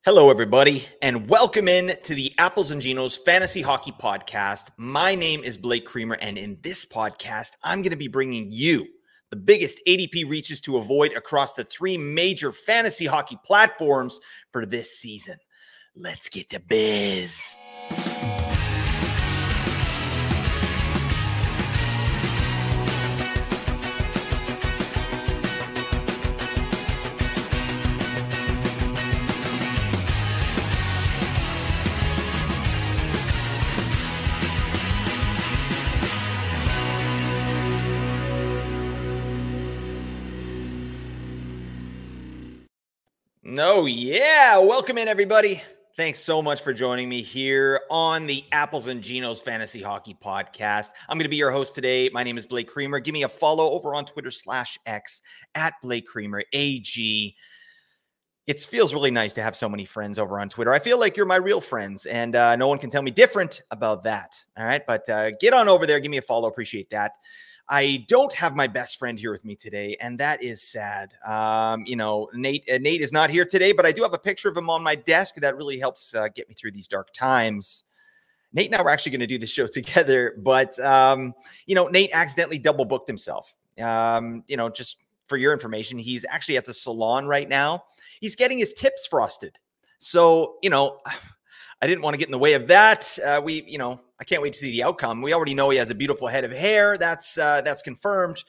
Hello, everybody, and welcome in to the Apples and Genos Fantasy Hockey Podcast. My name is Blake Creamer, and in this podcast, I'm going to be bringing you the biggest ADP reaches to avoid across the three major fantasy hockey platforms for this season. Let's get to biz. Welcome in, everybody. Thanks so much for joining me here on the Apples and Genos Fantasy Hockey Podcast. I'm going to be your host today. My name is Blake Creamer. Give me a follow over on Twitter /X at Blake Creamer AG. It feels really nice to have so many friends over on Twitter. I feel like you're my real friends, and no one can tell me different about that. All right, but get on over there. Give me a follow. Appreciate that. I don't have my best friend here with me today, and that is sad. Nate is not here today, but I do have a picture of him on my desk that really helps get me through these dark times. Nate and I were actually going to do the show together, but, Nate accidentally double booked himself. Just for your information, he's actually at the salon right now. He's getting his tips frosted. So, I didn't want to get in the way of that. I can't wait to see the outcome. We already know he has a beautiful head of hair. That's confirmed.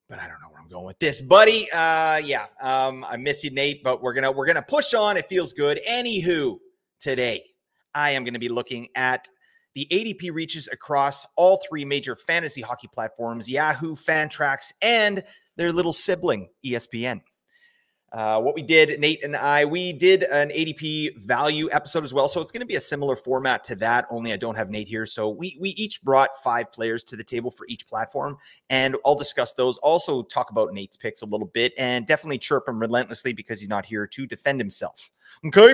But I don't know where I'm going with this, buddy. I miss you, Nate. But we're gonna push on. It feels good. Anywho, today I am going to be looking at the ADP reaches across all three major fantasy hockey platforms: Yahoo, Fantrax, and their little sibling, ESPN. What we did, Nate and I, we did an ADP value episode as well. So it's going to be a similar format to that, only I don't have Nate here. So we each brought 5 players to the table for each platform, and I'll discuss those. Also talk about Nate's picks a little bit, and definitely chirp him relentlessly because he's not here to defend himself. Okay?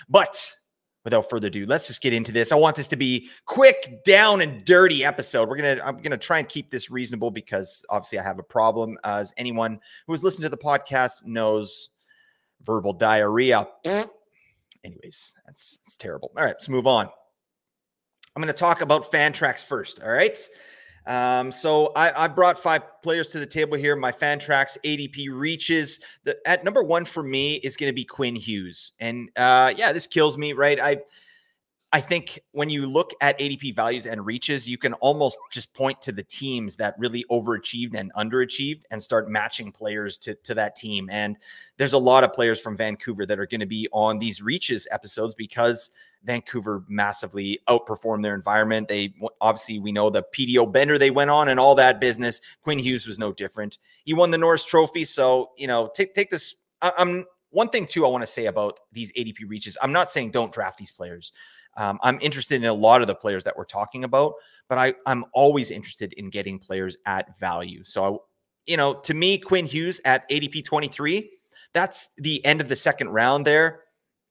But without further ado, let's just get into this. I want this to be quick, down and dirty episode. I'm gonna try and keep this reasonable because obviously I have a problem. As anyone who has listened to the podcast knows, verbal diarrhea. Anyways, that's terrible. All right, let's move on. I'm gonna talk about Fantrax first. All right. So I brought 5 players to the table here. My Fantrax ADP reaches. At number 1 for me is going to be Quinn Hughes. And this kills me, right? I think when you look at ADP values and reaches, you can almost just point to the teams that really overachieved and underachieved and start matching players to that team. And there's a lot of players from Vancouver that are going to be on these reaches episodes because Vancouver massively outperformed their environment. We know the PDO bender they went on and all that business. Quinn Hughes was no different. He won the Norris Trophy. So, take this. One thing too, I want to say about these ADP reaches. I'm not saying don't draft these players. I'm interested in a lot of the players that we're talking about, but I'm always interested in getting players at value. So, to me, Quinn Hughes at ADP 23, that's the end of the second round there.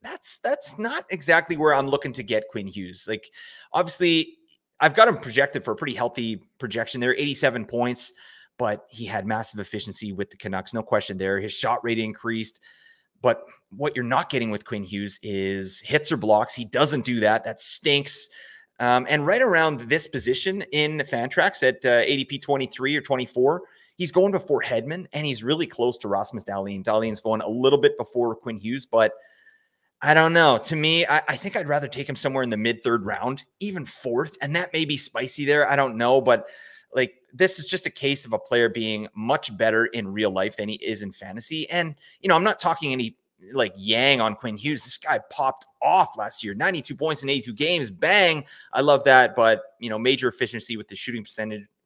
That's not exactly where I'm looking to get Quinn Hughes. Like, obviously, I've got him projected for a pretty healthy projection there, 87 points, but he had massive efficiency with the Canucks. No question there. His shot rate increased. But what you're not getting with Quinn Hughes is hits or blocks. He doesn't do that. That stinks. And right around this position in Fantrax at ADP 23 or 24, he's going before Hedman, and he's really close to Rasmus Dahlin. Dahlin's going a little bit before Quinn Hughes, but I don't know. To me, I think I'd rather take him somewhere in the mid-3rd round, even 4th, and that may be spicy there. I don't know, but this is just a case of a player being much better in real life than he is in fantasy. And, I'm not talking any yang on Quinn Hughes. This guy popped off last year, 92 points in 82 games. Bang. I love that. But, major efficiency with the shooting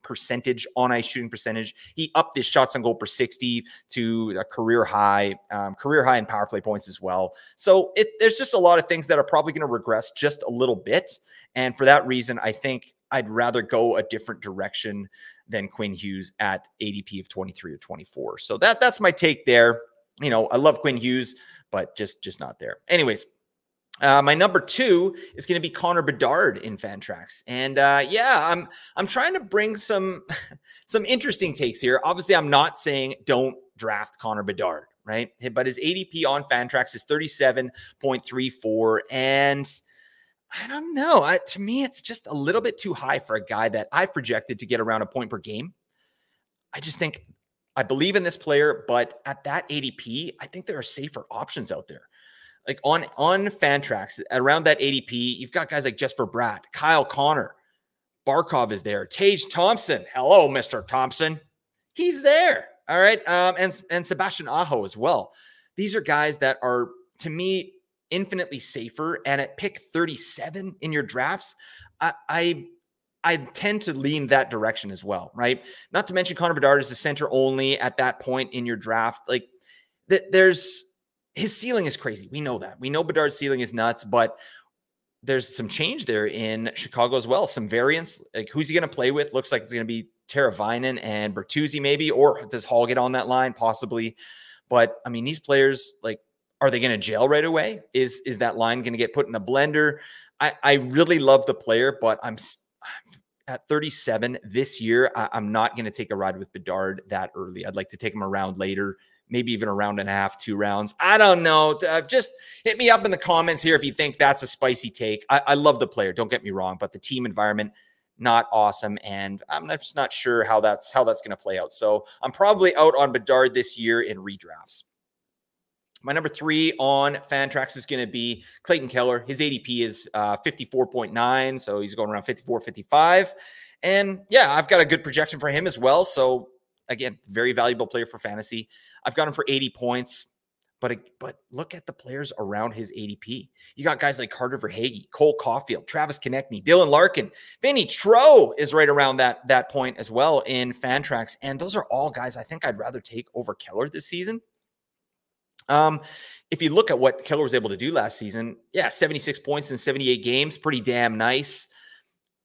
percentage on ice shooting percentage. He upped his shots on goal per 60 to a career high in power play points as well. So there's just a lot of things that are probably going to regress just a little bit. And for that reason, I think I'd rather go a different direction than Quinn Hughes at ADP of 23 or 24. So that's my take there. I love Quinn Hughes, but just not there. Anyways, My number two is going to be Connor Bedard in Fantrax. And I'm trying to bring some interesting takes here. Obviously, I'm not saying don't draft Connor Bedard, right? But his ADP on Fantrax is 37.34. And I don't know. To me, it's just a little bit too high for a guy that I've projected to get around a point per game. I just think I believe in this player, but at that ADP, I think there are safer options out there. Like on Fantrax, around that ADP, you've got guys like Jesper Bratt, Kyle Connor, Barkov is there, Tage Thompson. Hello, Mr. Thompson. He's there. All right. And Sebastian Aho as well. These are guys that are, to me, infinitely safer. And at pick 37 in your drafts, I tend to lean that direction as well, right? Not to mention Connor Bedard is the center only at that point in your draft. Like his ceiling is crazy. We know that. We know Bedard's ceiling is nuts, but there's some change there in Chicago as well. Some variance. Like who's he going to play with? Looks like it's going to be Teravainen and Bertuzzi maybe, or does Hall get on that line? Possibly. But I mean, these players, like, are they going to jail right away? Is that line going to get put in a blender? I really love the player, but I'm at 37 this year. I'm not going to take a ride with Bedard that early. I'd like to take him around later, maybe even a round and a half, 2 rounds. I don't know. Just hit me up in the comments here if you think that's a spicy take. I love the player. Don't get me wrong, but the team environment, not awesome. And I'm just not sure how that's going to play out. So I'm probably out on Bedard this year in redrafts. My number 3 on Fantrax is going to be Clayton Keller. His ADP is 54.9. So he's going around 54, 55. And yeah, I've got a good projection for him as well. So again, very valuable player for fantasy. I've got him for 80 points. But look at the players around his ADP. You got guys like Carter Verhaeghe, Cole Caulfield, Travis Konechny, Dylan Larkin. Vinny Tro is right around that point as well in Fantrax. And those are all guys I think I'd rather take over Keller this season. If you look at what Keller was able to do last season, yeah, 76 points in 78 games, pretty damn nice.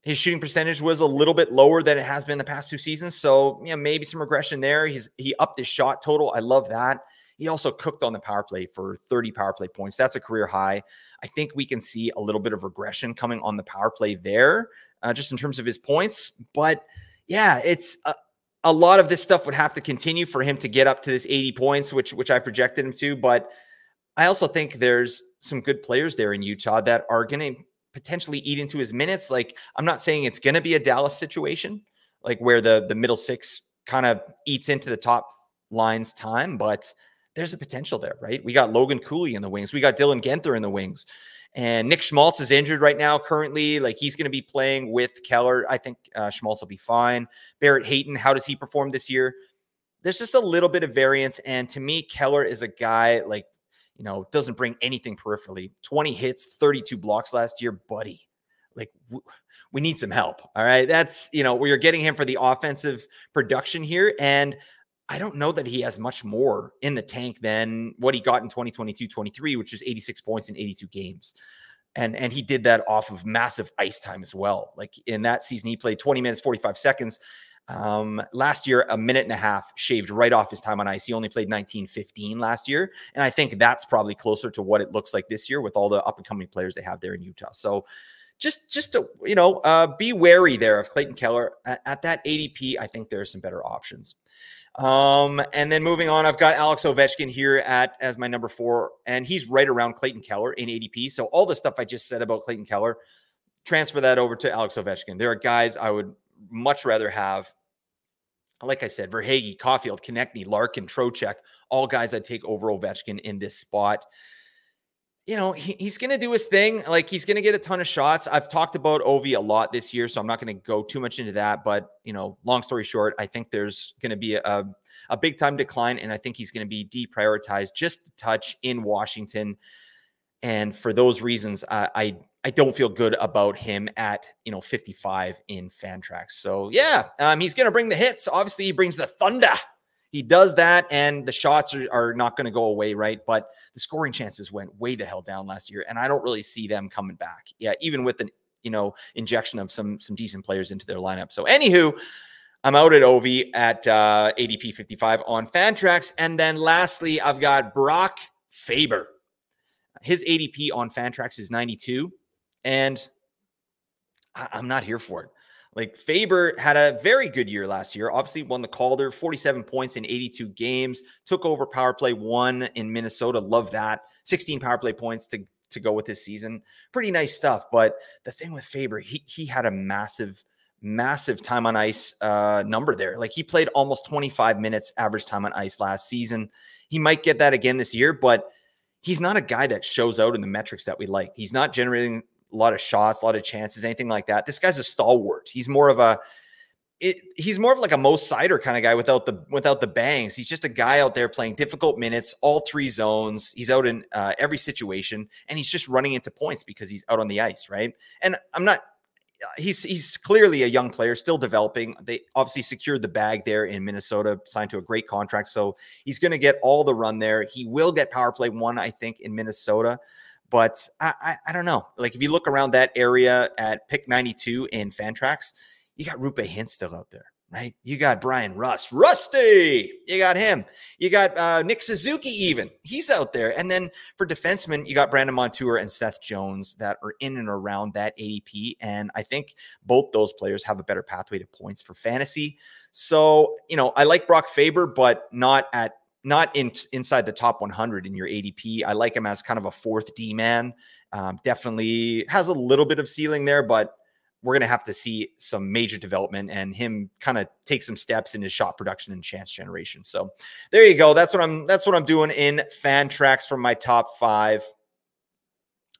His shooting percentage was a little bit lower than it has been the past 2 seasons. So, yeah, maybe some regression there. He upped his shot total. I love that. He also cooked on the power play for 30 power play points. That's a career high. I think we can see a little bit of regression coming on the power play there, just in terms of his points. But yeah, it's a lot of this stuff would have to continue for him to get up to this 80 points, which I projected him to. But I also think there's some good players there in Utah that are going to potentially eat into his minutes. Like, I'm not saying it's going to be a Dallas situation, like where the middle 6 kind of eats into the top line's time, but there's a potential there, right? We got Logan Cooley in the wings. We got Dylan Genther in the wings. And Nick Schmaltz is injured right now currently. Like, he's going to be playing with Keller. I think Schmaltz will be fine. Barrett Hayton, how does he perform this year? There's just a little bit of variance. And to me, Keller is a guy, like, you know, doesn't bring anything peripherally. 20 hits, 32 blocks last year, buddy. Like, we need some help. All right. That's, you know, we are getting him for the offensive production here. And I don't know that he has much more in the tank than what he got in 2022-23, which was 86 points in 82 games. And he did that off of massive ice time as well. Like, in that season, he played 20 minutes, 45 seconds. Last year, a minute and a half shaved right off his time on ice. He only played 19-15 last year. And I think that's probably closer to what it looks like this year with all the up and coming players they have there in Utah. So just to, you know, be wary there of Clayton Keller at that ADP. I think there are some better options. And then moving on, I've got Alex Ovechkin here as my number 4, and he's right around Clayton Keller in ADP. So all the stuff I just said about Clayton Keller, transfer that over to Alex Ovechkin. There are guys I would much rather have. Like I said, Verhaeghe, Caulfield, Konechny, Larkin, Trocheck, all guys I'd take over Ovechkin in this spot. You know, he's going to do his thing. Like, he's going to get a ton of shots. I've talked about Ovi a lot this year, so I'm not going to go too much into that. But, you know, long story short, I think there's going to be a big time decline, and I think he's going to be deprioritized just a touch in Washington. And for those reasons, I don't feel good about him at, you know, 55 in Fantrax. So, yeah, he's going to bring the hits. Obviously, he brings the thunder. He does that, and the shots are not going to go away, right? But the scoring chances went way the hell down last year, and I don't really see them coming back. Yeah, even with an, you know, injection of some decent players into their lineup. So, anywho, I'm out at Ovi at ADP 55 on Fantrax. And then lastly, I've got Brock Faber. His ADP on Fantrax is 92, and I'm not here for it. Like Faber had a very good year last year. Obviously won the Calder, 47 points in 82 games, took over power play 1 in Minnesota. Love that. 16 power play points to go with this season. Pretty nice stuff. But the thing with Faber, he had a massive time on ice number there. Like he played almost 25 minutes average time on ice last season. He might get that again this year, but he's not a guy that shows out in the metrics that we like. He's not generating a lot of shots, a lot of chances, anything like that. This guy's a stalwart. He's more of like a Mo Seider kind of guy without the bangs. He's just a guy out there playing difficult minutes, all 3 zones. He's out in every situation, and he's just running into points because he's out on the ice, right? And he's clearly a young player, still developing. They obviously secured the bag there in Minnesota, signed to a great contract, so he's going to get all the run there. He will get power play 1, I think, in Minnesota. But I don't know. Like if you look around that area at pick 92 in Fantrax, you got Rupe Hintz still out there, right? You got Brian Rusty. You got him. You got Nick Suzuki even. He's out there. And then for defensemen, you got Brandon Montour and Seth Jones that are in and around that ADP. And I think both those players have a better pathway to points for fantasy. So, I like Brock Faber, but not inside the top 100 in your ADP. I like him as kind of a 4th D man. Definitely has a little bit of ceiling there, but we're going to have to see some major development and him kind of take some steps in his shot production and chance generation. So there you go. That's what I'm doing in Fantrax for my top 5.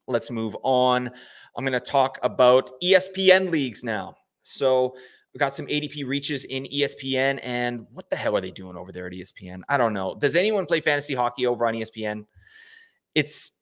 Let's move on. I'm going to talk about ESPN leagues now. So we got some ADP reaches in ESPN, and what the hell are they doing over there at ESPN? I don't know. Does anyone play fantasy hockey over on ESPN? It's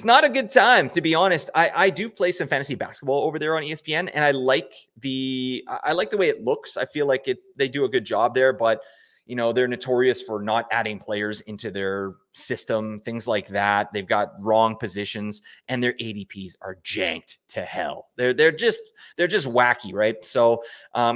not a good time, to be honest. I do play some fantasy basketball over there on ESPN, and I like the way it looks. I feel like they do a good job there, but they're notorious for not adding players into their system, things like that. They've got wrong positions, and their ADPs are janked to hell. They're just wacky, right? So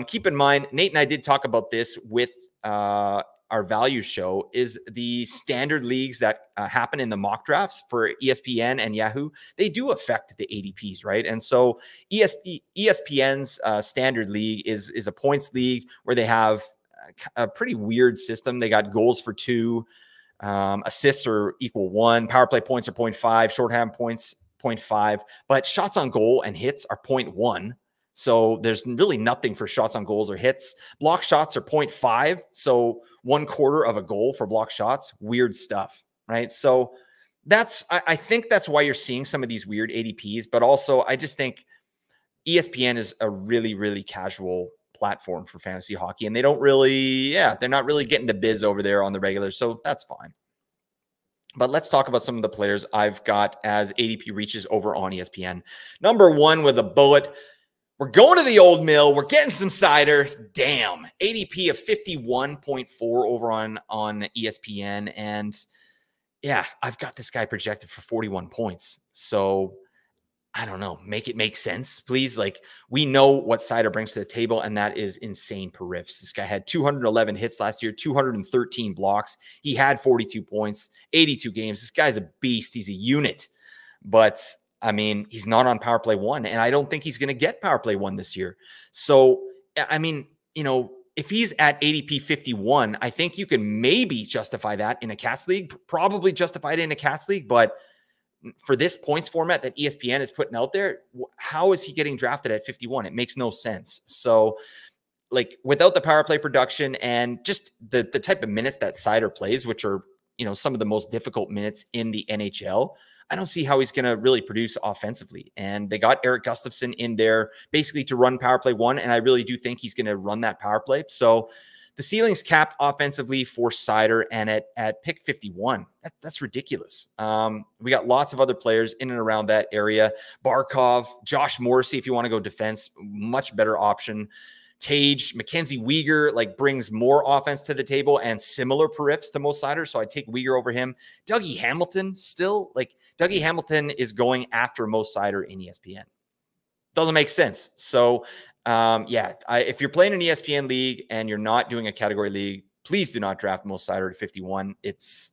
keep in mind, Nate and I did talk about this with our value show, is the standard leagues that happen in the mock drafts for ESPN and Yahoo. They do affect the ADPs, right? And so ESPN's standard league is a points league where they have a pretty weird system. They got goals for 2, assists are equal 1, power play points are 0.5, shorthand points 0.5, but shots on goal and hits are 0.1. So there's really nothing for shots on goals or hits. Block shots are 0.5. So 1/4 of a goal for block shots. Weird stuff, right? So I think that's why you're seeing some of these weird ADPs, but also I just think ESPN is a really, really casual platform for fantasy hockey, and they don't really, they're not really getting to biz over there on the regular, so that's fine. But let's talk about some of the players I've got as ADP reaches over on ESPN. Number 1 with a bullet. We're going to the old mill. We're getting some cider. Damn. ADP of 51.4 over on ESPN. And yeah, I've got this guy projected for 41 points. So I don't know. Make it make sense, please. Like, we know what Cider brings to the table, and that is insane per riffs. This guy had 211 hits last year, 213 blocks. He had 42 points, 82 games. This guy's a beast. He's a unit. But, I mean, he's not on power play 1, and I don't think he's going to get power play 1 this year. So, I mean, if he's at ADP 51, I think you can maybe justify that in a Cats league, probably justify it in a Cats league, but for this points format that ESPN is putting out there, how is he getting drafted at 51? It makes no sense. So, like, without the power play production and just the type of minutes that Cider plays, which are, some of the most difficult minutes in the NHL, I don't see how he's going to really produce offensively. And they got Eric Gustafsson in there basically to run power play 1, and I really do think he's going to run that power play. So the ceiling's capped offensively for Cider, and at pick 51, that's ridiculous. We got lots of other players in and around that area. Barkov, Josh Morrissey, if you want to go defense, much better option. Tage, Mackenzie Weegar, brings more offense to the table and similar periffs to most Cider, so I take Weegar over him. Dougie Hamilton still, Dougie Hamilton is going after most Cider in ESPN. Doesn't make sense. So, if you're playing an ESPN league and you're not doing a category league, please do not draft most Cider to 51. It's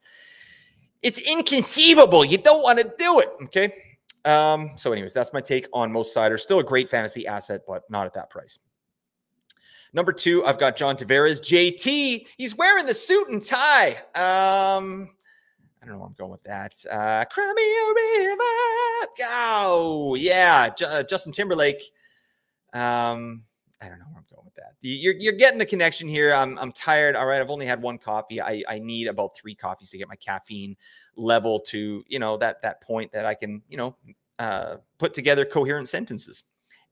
inconceivable. You don't want to do it. Okay. So anyways, that's my take on Mo Sider. Still a great fantasy asset, but not at that price. Number 2, I've got John Tavares. JT, he's wearing the suit and tie. I don't know where I'm going with that. Cry me a river. Oh, yeah. Justin Timberlake. I don't know where I'm going with that. You're getting the connection here. I'm tired. All right. I've only had one coffee. I need about 3 coffees to get my caffeine level to, that point that I can, put together coherent sentences.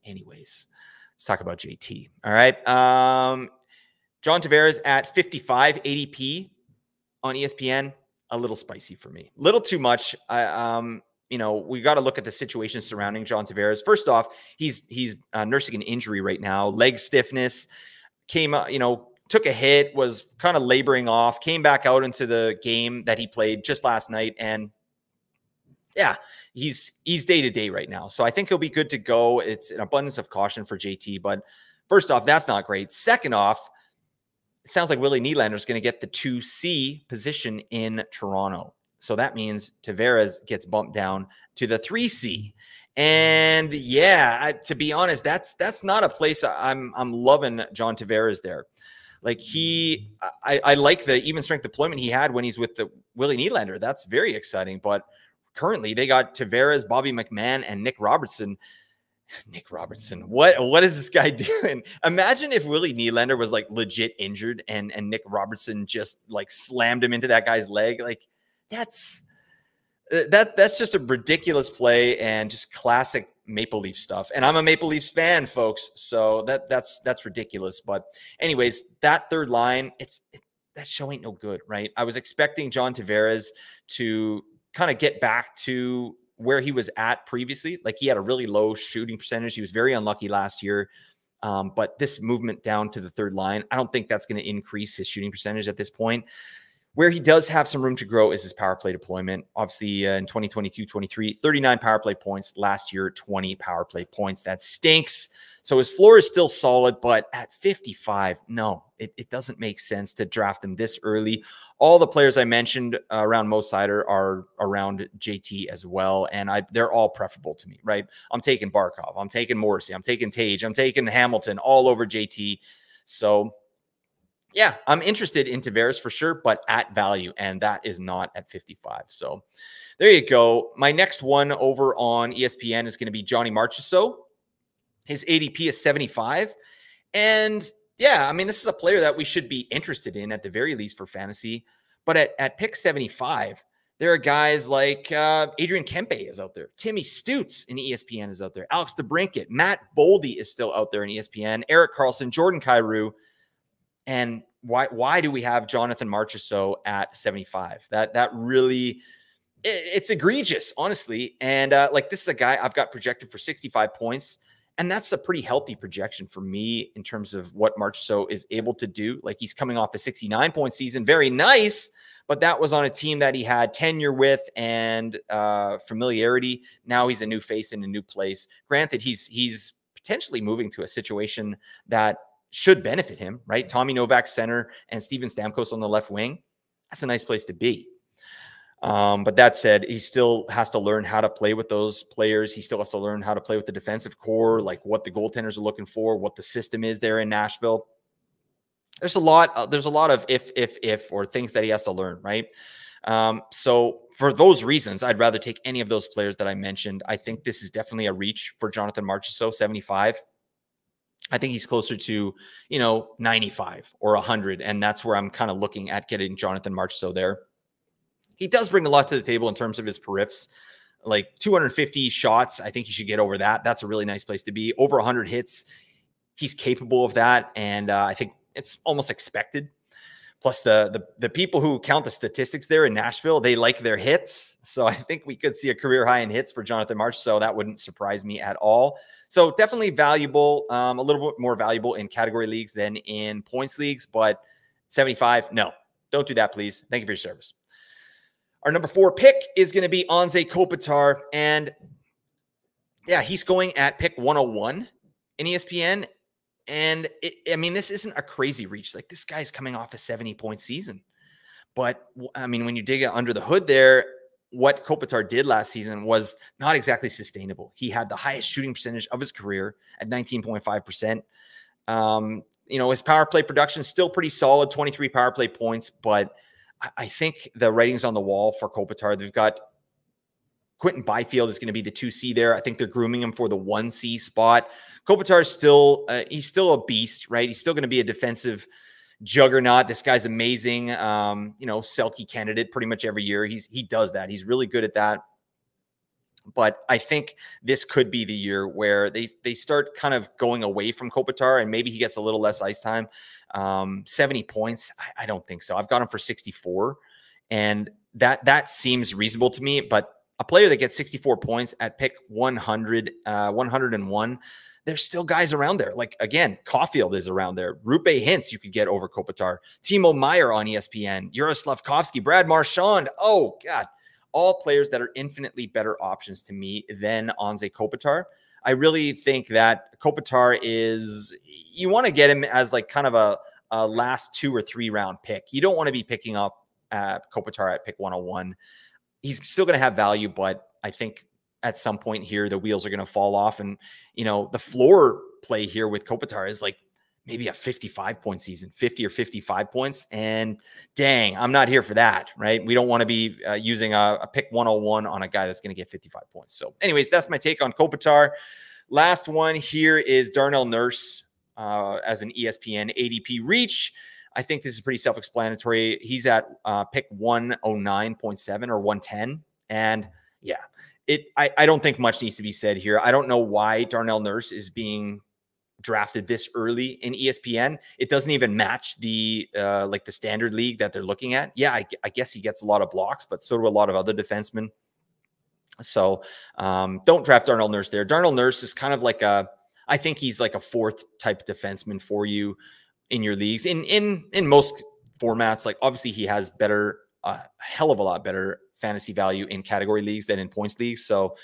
Anyways, let's talk about JT. All right. John Tavares at 55 ADP on ESPN, a little spicy for me. Little too much. We got to look at the situation surrounding John Tavares. First off, he's nursing an injury right now, leg stiffness. Came, took a hit, was kind of laboring off, came back out into the game that he played just last night, and yeah, he's day to day right now. So I think he'll be good to go. It's an abundance of caution for JT, but first off, that's not great. Second off, it sounds like Willie Nylander is going to get the 2C position in Toronto. So that means Tavares gets bumped down to the 3C. And yeah, to be honest, that's not a place I'm loving John Tavares there. Like I like the even strength deployment he had when he's with the Willie Nylander. That's very exciting. But currently they got Tavares, Bobby McMann, and Nick Robertson. Nick Robertson, what is this guy doing? Imagine if Willie Nylander was like legit injured and Nick Robertson just like slammed him into that guy's leg. Like that's just a ridiculous play and just classic Maple Leaf stuff. And I'm a Maple Leafs fan, folks, so that's ridiculous. But anyways, that third line, that show ain't no good, right? I was expecting John Tavares to kind of get back to where he was at previously. Like he had a really low shooting percentage. He was very unlucky last year. But this movement down to the third line, I don't think that's going to increase his shooting percentage at this point. Where he does have some room to grow is his power play deployment. Obviously, in 2022-23, 39 power play points. Last year, 20 power play points. That stinks. So his floor is still solid, but at 55, no, it doesn't make sense to draft him this early. All the players I mentioned around Mo Sider are around JT as well, and they're all preferable to me, right? I'm taking Barkov. I'm taking Morrissey. I'm taking Tage. I'm taking Hamilton all over JT. So yeah, I'm interested in Tavares for sure, but at value, and that is not at 55. So there you go. My next one over on ESPN is going to be Johnny Marchessault. His ADP is 75. And yeah, I mean, this is a player that we should be interested in at the very least for fantasy. But at pick 75, there are guys like Adrian Kempe is out there. Timmy Stutz in ESPN is out there. Alex DeBrincat. Matt Boldy is still out there in ESPN. Erik Karlsson, Jordan Kyrou. And why do we have Jonathan Marchessault at 75? That really, it's egregious, honestly. And like this is a guy I've got projected for 65 points. And that's a pretty healthy projection for me in terms of what Marchessault is able to do. Like he's coming off a 69-point season. Very nice. But that was on a team that he had tenure with and familiarity. Now he's a new face in a new place. Granted, he's potentially moving to a situation that should benefit him, right? Tommy Novak center and Steven Stamkos on the left wing. That's a nice place to be. But that said, he still has to learn how to play with those players. He still has to learn how to play with the defensive core, like what the goaltenders are looking for, what the system is there in Nashville. There's a lot of if, or things that he has to learn, right? So for those reasons, I'd rather take any of those players that I mentioned. I think this is definitely a reach for Jonathan Marchessault, 75. I think he's closer to, 95 or 100. And that's where I'm kind of looking at getting Jonathan Marchessault there. He does bring a lot to the table in terms of his periffs, like 250 shots. I think he should get over that. That's a really nice place to be. Over 100 hits. He's capable of that. And I think it's almost expected. Plus the people who count the statistics there in Nashville, they like their hits. So I think we could see a career high in hits for Jonathan Marchessault. That wouldn't surprise me at all. So definitely valuable, a little bit more valuable in category leagues than in points leagues, but 75, no, don't do that, please. Thank you for your service. Our number 4 pick is going to be Anze Kopitar. And yeah, he's going at pick 101 in ESPN. And this isn't a crazy reach. Like this guy's coming off a 70-point season. But I mean, when you dig under the hood there, what Kopitar did last season was not exactly sustainable. He had the highest shooting percentage of his career at 19.5%. His power play production is still pretty solid, 23 power play points, but I think the writing's on the wall for Kopitar. They've got Quentin Byfield is going to be the 2C there. I think they're grooming him for the 1C spot. Kopitar is still, he's still a beast, right? He's still going to be a defensive juggernaut. This guy's amazing. Selke candidate pretty much every year. He does that. He's really good at that. But I think this could be the year where they start kind of going away from Kopitar, and maybe he gets a little less ice time. 70 points, I don't think so. I've got him for 64, and that seems reasonable to me. But a player that gets 64 points at pick 100, 101, there's still guys around there. Like, again, Caulfield is around there. Rupe Hintz you could get over Kopitar. Timo Meier on ESPN. Yura Slavkovsky, Brad Marchand. Oh, God. All players that are infinitely better options to me than Anze Kopitar. I really think that Kopitar is, you want to get him as like kind of a last 2 or 3 round pick. You don't want to be picking up Kopitar at pick 101. He's still going to have value, but I think at some point here, the wheels are going to fall off. And, the floor play here with Kopitar is like maybe a 55-point season, 50 or 55 points. And dang, I'm not here for that, right? We don't want to be using a pick 101 on a guy that's going to get 55 points. So anyways, that's my take on Kopitar. Last one here is Darnell Nurse as an ESPN ADP reach. I think this is pretty self-explanatory. He's at pick 109.7 or 110. And yeah, I don't think much needs to be said here. I don't know why Darnell Nurse is being drafted this early in ESPN. It doesn't even match the standard league that they're looking at. Yeah, I guess he gets a lot of blocks, but so do a lot of other defensemen. So don't draft Darnell Nurse there. Darnell Nurse is kind of like I think he's like a 4th type defenseman for you in your leagues. In most formats, like obviously he has a hell of a lot better fantasy value in category leagues than in points leagues. So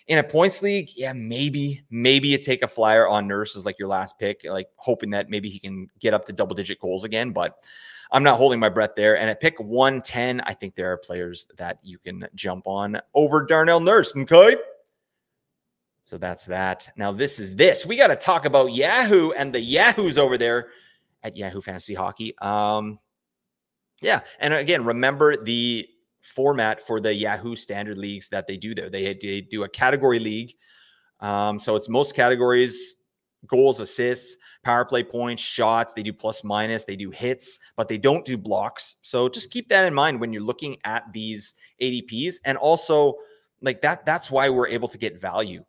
in a points league, yeah, maybe you take a flyer on Nurse as like your last pick, like hoping that maybe he can get up to double-digit goals again. But I'm not holding my breath there. And at pick 110, I think there are players that you can jump on over Darnell Nurse. Okay. So that's that. Now this. We got to talk about Yahoo and the Yahoos over there at Yahoo Fantasy Hockey. Yeah. And again, remember the format for the Yahoo standard leagues that they do there. They do a category league. So it's most categories, goals, assists, power play points, shots. They do plus minus, they do hits, but they don't do blocks. So just keep that in mind when you're looking at these ADPs. And also like that's why we're able to get value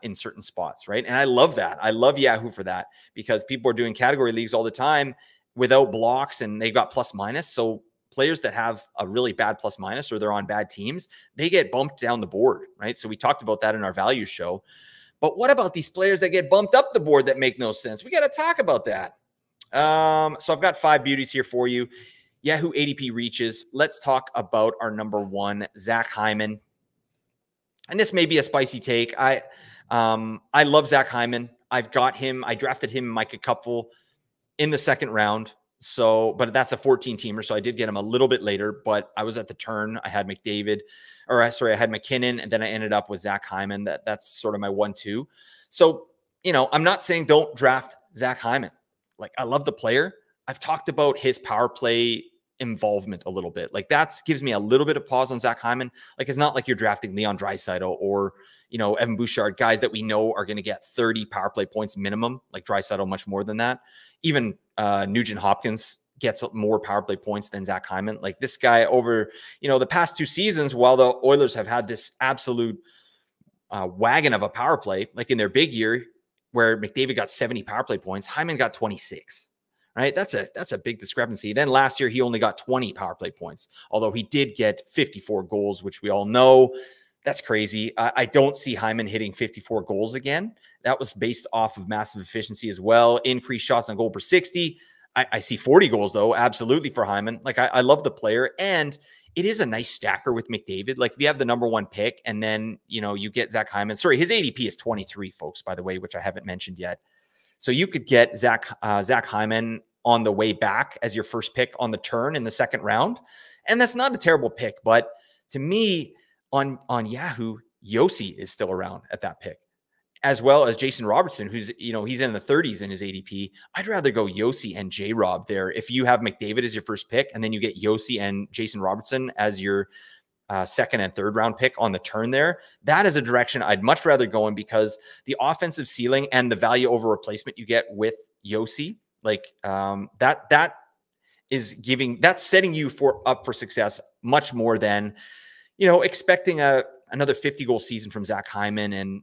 in certain spots, right? And I love that. I love Yahoo for that because people are doing category leagues all the time without blocks and they got plus minus. So players that have a really bad plus minus or they're on bad teams, they get bumped down the board, right? So we talked about that in our value show. But what about these players that get bumped up the board that make no sense? We got to talk about that. So I've got 5 beauties here for you. Yahoo ADP reaches. Let's talk about our number 1, Zach Hyman. And this may be a spicy take. I love Zach Hyman. I've got him. I drafted him in Micah Cupful in the 2nd round. So, but that's a 14-teamer. So I did get him a little bit later, but I was at the turn. I had I had McKinnon, and then I ended up with Zach Hyman. That's sort of my 1-2. So, I'm not saying don't draft Zach Hyman. Like, I love the player. I've talked about his power play involvement a little bit. Like, that gives me a little bit of pause on Zach Hyman. Like, it's not like you're drafting Leon Draisaitl or, Evan Bouchard, guys that we know are going to get 30 power play points minimum, like Draisaitl much more than that. Even Nugent Hopkins gets more power play points than Zach Hyman. Like this guy over, the past 2 seasons, while the Oilers have had this absolute wagon of a power play, like in their big year where McDavid got 70 power play points, Hyman got 26. Right? That's a big discrepancy. Then last year, he only got 20 power play points, although he did get 54 goals, which we all know. That's crazy. I don't see Hyman hitting 54 goals again. That was based off of massive efficiency as well. Increased shots on goal per 60. I see 40 goals, though, absolutely for Hyman. Like, I love the player. And it is a nice stacker with McDavid. Like, if you have the number 1 pick and then, you get Zach Hyman. Sorry, his ADP is 23, folks, by the way, which I haven't mentioned yet. So you could get Zach Hyman on the way back as your first pick on the turn in the 2nd round. And that's not a terrible pick. But to me, On Yahoo, Yossi is still around at that pick, as well as Jason Robertson, who's, he's in the 30s in his ADP. I'd rather go Yossi and J-Rob there. If you have McDavid as your first pick, and then you get Yossi and Jason Robertson as your second and third round pick on the turn there, that is a direction I'd much rather go in, because the offensive ceiling and the value over replacement you get with Yossi, that's setting you up for success much more than, expecting another 50-goal season from Zach Hyman. And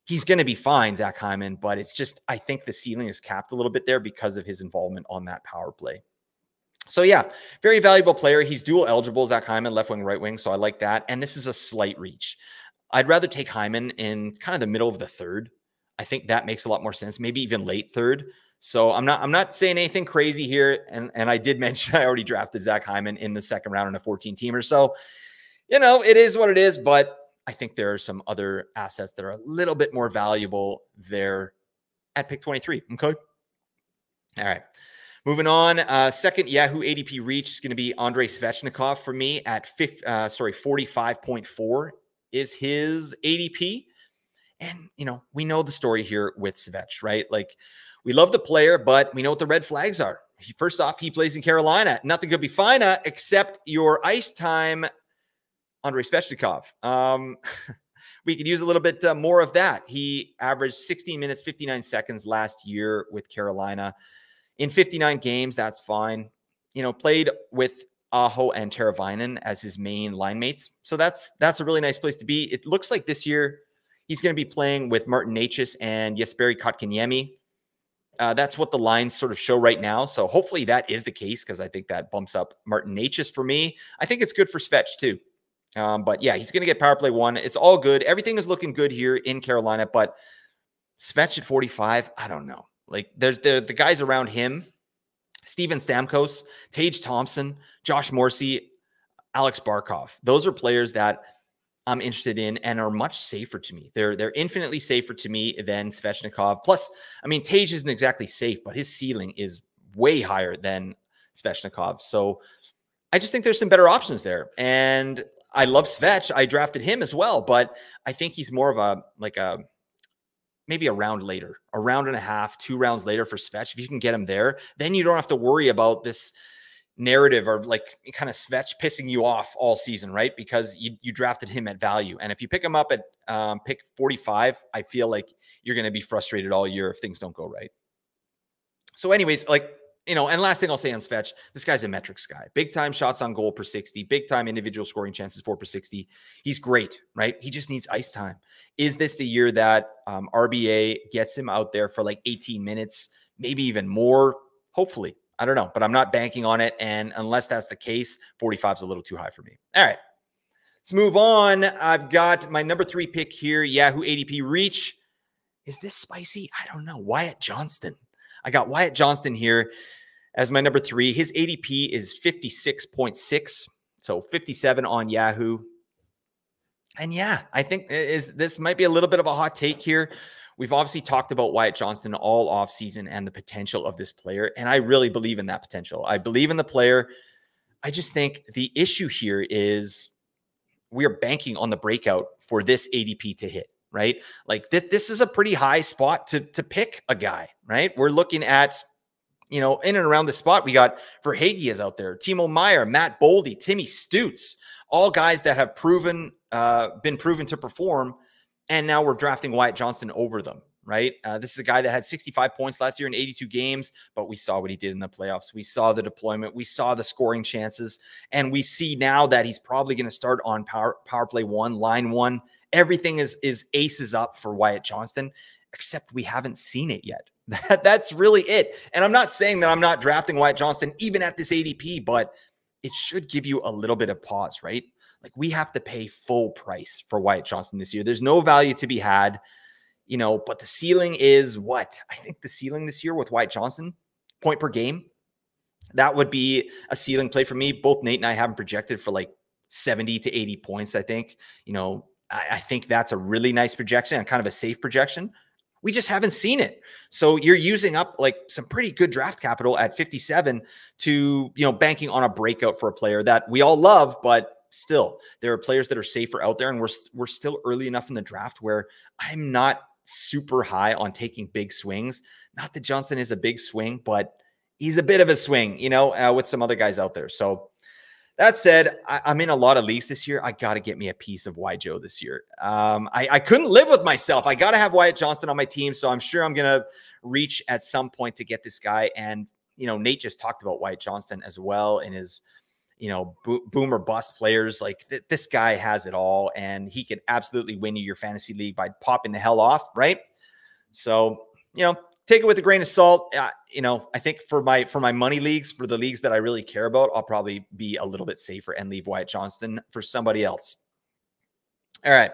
he's going to be fine, Zach Hyman, but it's just, I think the ceiling is capped a little bit there because of his involvement on that power play. So yeah, very valuable player. He's dual eligible, Zach Hyman, left wing, right wing. So I like that. And this is a slight reach. I'd rather take Hyman in kind of the middle of the third. I think that makes a lot more sense. Maybe even late third. So I'm not saying anything crazy here. And I did mention I already drafted Zach Hyman in the second round in a 14-teamer. So, it is what it is, but I think there are some other assets that are a little bit more valuable there at pick 23. Okay. All right. Moving on, second Yahoo ADP reach is going to be Andrei Svechnikov for me at 45.4 is his ADP. And, we know the story here with Svech, right? We love the player, but we know what the red flags are. First off, he plays in Carolina. Nothing could be finer except your ice time, Andrei Svechnikov. We could use a little bit more of that. He averaged 16 minutes, 59 seconds last year with Carolina. In 59 games, that's fine. Played with Aho and Teravainen as his main line mates. So that's a really nice place to be. It looks like this year he's going to be playing with Martin Necas and Jesperi Kotkaniemi. That's what the lines sort of show right now. So hopefully that is the case, because I think that bumps up Martin Necas for me. I think it's good for Svech too. But yeah, he's going to get power play 1. It's all good. Everything is looking good here in Carolina, but Svech at 45, I don't know. There's the guys around him, Steven Stamkos, Tage Thompson, Josh Morrissey, Alex Barkov. Those are players that I'm interested in and are much safer to me. They're infinitely safer to me than Svechnikov. Plus, Tage isn't exactly safe, but his ceiling is way higher than Svechnikov. So I just think there's some better options there. And I love Svech. I drafted him as well, but I think he's more of maybe a round later, a round and a half, 2 rounds later for Svech. If you can get him there, then you don't have to worry about this narrative or kind of Svech pissing you off all season, right? Because you drafted him at value. And if you pick him up at pick 45, I feel like you're going to be frustrated all year if things don't go right. So anyways, and last thing I'll say on Svech, this guy's a metrics guy. Big time shots on goal per 60, big time individual scoring chances 4 per 60. He's great, right? He just needs ice time. Is this the year that RBA gets him out there for 18 minutes, maybe even more? Hopefully. I don't know, but I'm not banking on it. And unless that's the case, 45 is a little too high for me. All right, let's move on. I've got my number 3 pick here, Yahoo ADP reach. Is this spicy? I don't know. Wyatt Johnston. I got Wyatt Johnston here as my number 3. His ADP is 56.6, so 57 on Yahoo. And yeah, I think this might be a little bit of a hot take here. We've obviously talked about Wyatt Johnston all offseason and the potential of this player, and I really believe in that potential. I believe in the player. I just think the issue here is we are banking on the breakout for this ADP to hit, right? This is a pretty high spot to pick a guy, right? We're looking at, in and around the spot, we got Verhaeghe is out there, Timo Meier, Matt Boldy, Timmy Stutz, all guys that have been proven to perform. And now we're drafting Wyatt Johnston over them, right? This is a guy that had 65 points last year in 82 games, but we saw what he did in the playoffs. We saw the deployment. We saw the scoring chances. And we see now that he's probably going to start on power play 1, line 1. Everything is aces up for Wyatt Johnston, except we haven't seen it yet. That's really it. And I'm not saying that I'm not drafting Wyatt Johnston even at this ADP, but it should give you a little bit of pause, right? We have to pay full price for Wyatt Johnston this year. There's no value to be had, but the ceiling is what? I think the ceiling this year with Wyatt Johnston, point per game, that would be a ceiling play for me. Both Nate and I have him projected for 70 to 80 points, I think. I think that's a really nice projection and kind of a safe projection. We just haven't seen it. So you're using up some pretty good draft capital at 57 to, banking on a breakout for a player that we all love, but still, there are players that are safer out there, and we're still early enough in the draft where I'm not super high on taking big swings. Not that Johnston is a big swing, but he's a bit of a swing, with some other guys out there. So that said, I'm in a lot of leagues this year. I got to get me a piece of Joe this year. I couldn't live with myself. I got to have Wyatt Johnston on my team, so I'm sure I'm going to reach at some point to get this guy. And, Nate just talked about Wyatt Johnston as well in his, boom or bust players. Like this guy has it all, and he could absolutely win you your fantasy league by popping the hell off, right? So, take it with a grain of salt. I think for my money leagues, for the leagues that I really care about, I'll probably be a little bit safer and leave Wyatt Johnston for somebody else. All right.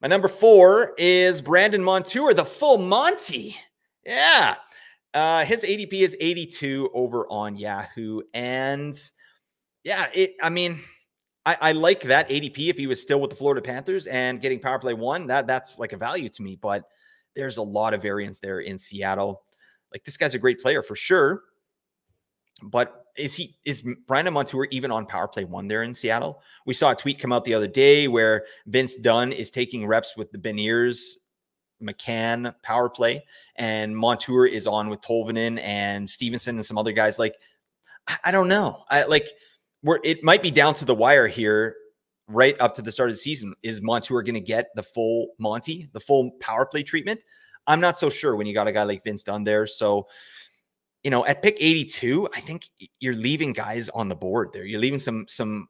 My number 4 is Brandon Montour, the full Monty. Yeah. His ADP is 82 over on Yahoo. And yeah, I like that ADP if he was still with the Florida Panthers and getting power play 1. That's like a value to me, but there's a lot of variance there in Seattle. Like, this guy's a great player for sure, but is Brandon Montour even on power play 1 there in Seattle? We saw a tweet come out the other day where Vince Dunn is taking reps with the Beniers McCann power play, and Montour is on with Tolvanen and Stevenson and some other guys. Like, I don't know. It might be down to the wire here right up to the start of the season. Is Montour going to get the full Monty, the full power play treatment? I'm not so sure when you got a guy like Vince Dunn there. So, at pick 82, I think you're leaving guys on the board there. You're leaving some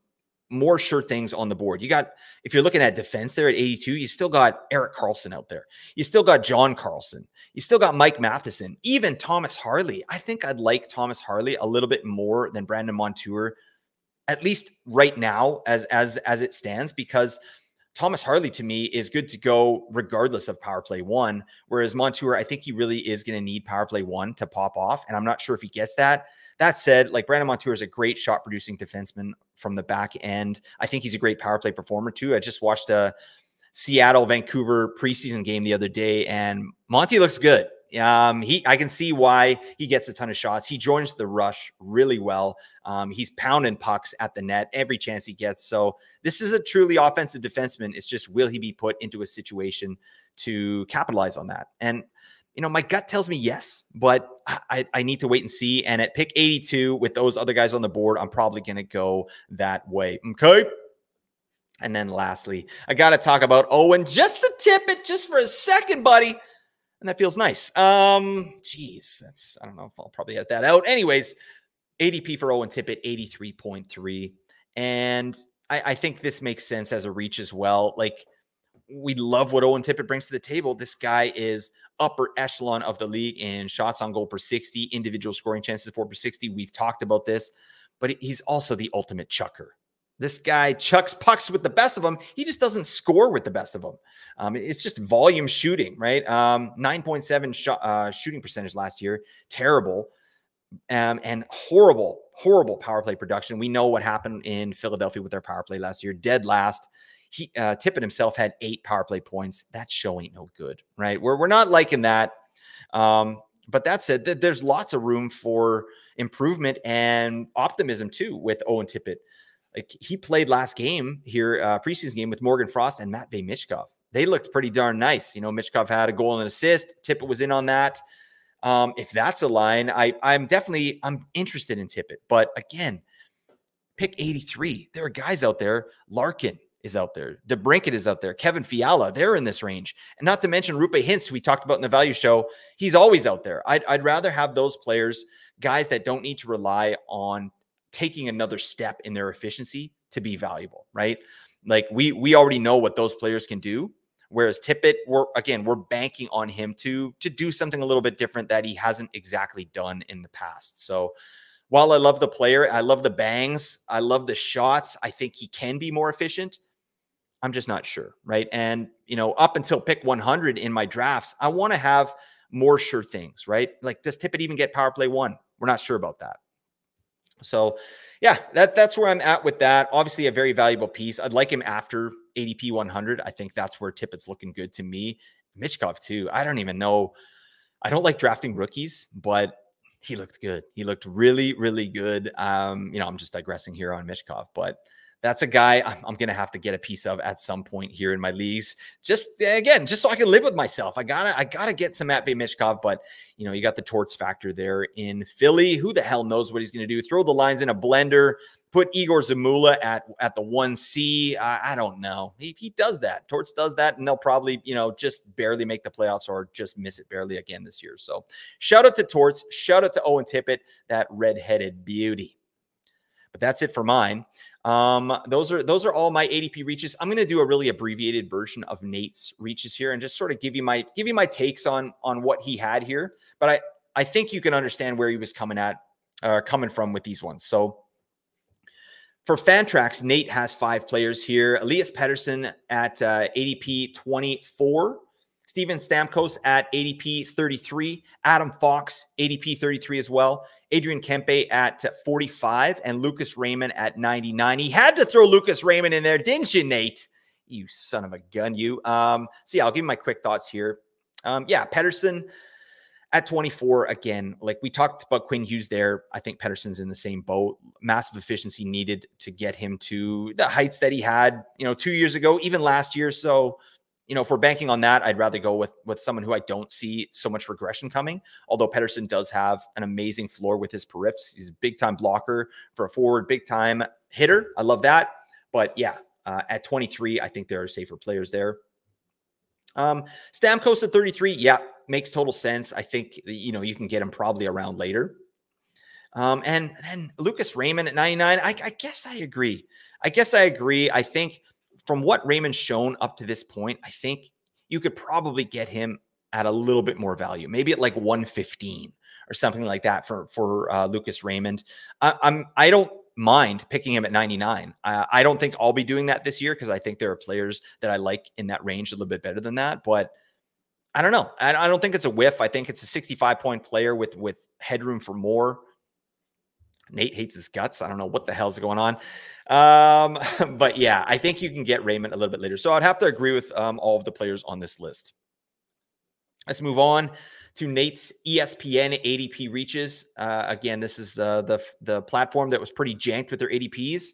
more sure things on the board. If you're looking at defense there at 82, you still got Erik Karlsson out there. You still got John Carlson. You still got Mike Matheson, even Thomas Harley. I think I'd like Thomas Harley a little bit more than Brandon Montour, at least right now as it stands, because Thomas Harley to me is good to go regardless of power play 1, whereas Montour, I think he really is going to need power play 1 to pop off, and I'm not sure if he gets that. That said, like, Brandon Montour is a great shot producing defenseman from the back end. I think he's a great power play performer too. I just watched a Seattle-Vancouver preseason game the other day, and Monty looks good. I can see why he gets a ton of shots. He joins the rush really well. He's pounding pucks at the net every chance he gets. So this is a truly offensive defenseman. It's just, will he be put into a situation to capitalize on that? And, my gut tells me yes, but I need to wait and see. And at pick 82 with those other guys on the board, I'm probably going to go that way. Okay. And then lastly, I got to talk about Owen, just the Tippett, just for a second, buddy. And that feels nice. Geez, I don't know if I'll probably edit that out. Anyways, ADP for Owen Tippett, 83.3. And I think this makes sense as a reach as well. Like, we love what Owen Tippett brings to the table. This guy is upper echelon of the league in shots on goal per 60, individual scoring chances for per 60. We've talked about this, but he's also the ultimate chucker. This guy chucks pucks with the best of them. He just doesn't score with the best of them. It's just volume shooting, right? 9.7 shooting percentage last year. Terrible. And horrible power play production. We know what happened in Philadelphia with their power play last year. Dead last. Tippett himself had 8 power play points. That show ain't no good, right? We're not liking that. But that said, there's lots of room for improvement and optimism too with Owen Tippett. Like, he played last game here, preseason game with Morgan Frost and Matvei Michkov. They looked pretty darn nice. Michkov had a goal and an assist. Tippett was in on that. If that's a line, I'm interested in Tippett. But again, pick 83. There are guys out there. Larkin is out there. DeBrincat is out there. Kevin Fiala, they're in this range. And not to mention Rupe Hintz, we talked about in the value show. He's always out there. I'd rather have those players, guys that don't need to rely on taking another step in their efficiency to be valuable, right? Like, we already know what those players can do. Whereas Tippett, we're banking on him to do something a little bit different that he hasn't exactly done in the past. So while I love the player, I love the bangs, I love the shots, I think he can be more efficient. I'm just not sure, right? And, up until pick 100 in my drafts, I want to have more sure things, right? Like, does Tippett even get power play 1? We're not sure about that. So yeah, that's where I'm at with that. Obviously a very valuable piece. I'd like him after ADP 100. I think that's where Tippett's looking good to me. Michkov too. I don't even know. I don't like drafting rookies, but he looked good. He looked really, really good. I'm just digressing here on Michkov, but that's a guy I'm going to have to get a piece of at some point here in my leagues. Just again, just so I can live with myself. I gotta get some Matvei Michkov, but you got the Torts factor there in Philly. Who the hell knows what he's going to do? Throw the lines in a blender, put Igor Zamula at the 1C. I don't know. He does that. Torts does that, and they'll probably, just barely make the playoffs or just miss it barely again this year. So shout out to Torts. Shout out to Owen Tippett, that redheaded beauty. But that's it for mine. Those are all my ADP reaches. I'm going to do a really abbreviated version of Nate's reaches here and just sort of give you my takes on what he had here. But I think you can understand where he was coming from with these ones. So for Fantrax, Nate has 5 players here. Elias Pettersson at ADP 24. Steven Stamkos at ADP 33. Adam Fox, ADP 33 as well. Adrian Kempe at 45. And Lucas Raymond at 99. He had to throw Lucas Raymond in there, didn't you, Nate? You son of a gun, you. So, yeah, I'll give you my quick thoughts here. Pettersson at 24, again, like we talked about Quinn Hughes there. I think Pettersson's in the same boat. Massive efficiency needed to get him to the heights that he had, 2 years ago, even last year. So, if we're banking on that, I'd rather go with someone who I don't see so much regression coming. Although Pettersson does have an amazing floor with his periffs. He's a big-time blocker for a forward, big-time hitter. I love that. But, yeah, at 23, I think there are safer players there. Stamkos at 33, yeah, makes total sense. I think, you can get him probably around later. And then Lucas Raymond at 99, I guess I agree. I think from what Raymond's shown up to this point, I think you could probably get him at a little bit more value, maybe at like 115 or something like that for Lucas Raymond. I don't mind picking him at 99. I don't think I'll be doing that this year because I think there are players that I like in that range a little bit better than that. But I don't know. I don't think it's a whiff. I think it's a 65-point player with headroom for more. Nate hates his guts. I don't know what the hell's going on. But yeah, I think you can get Raymond a little bit later. So I'd have to agree with all of the players on this list. Let's move on to Nate's ESPN ADP reaches. Again, this is the platform that was pretty janked with their ADPs.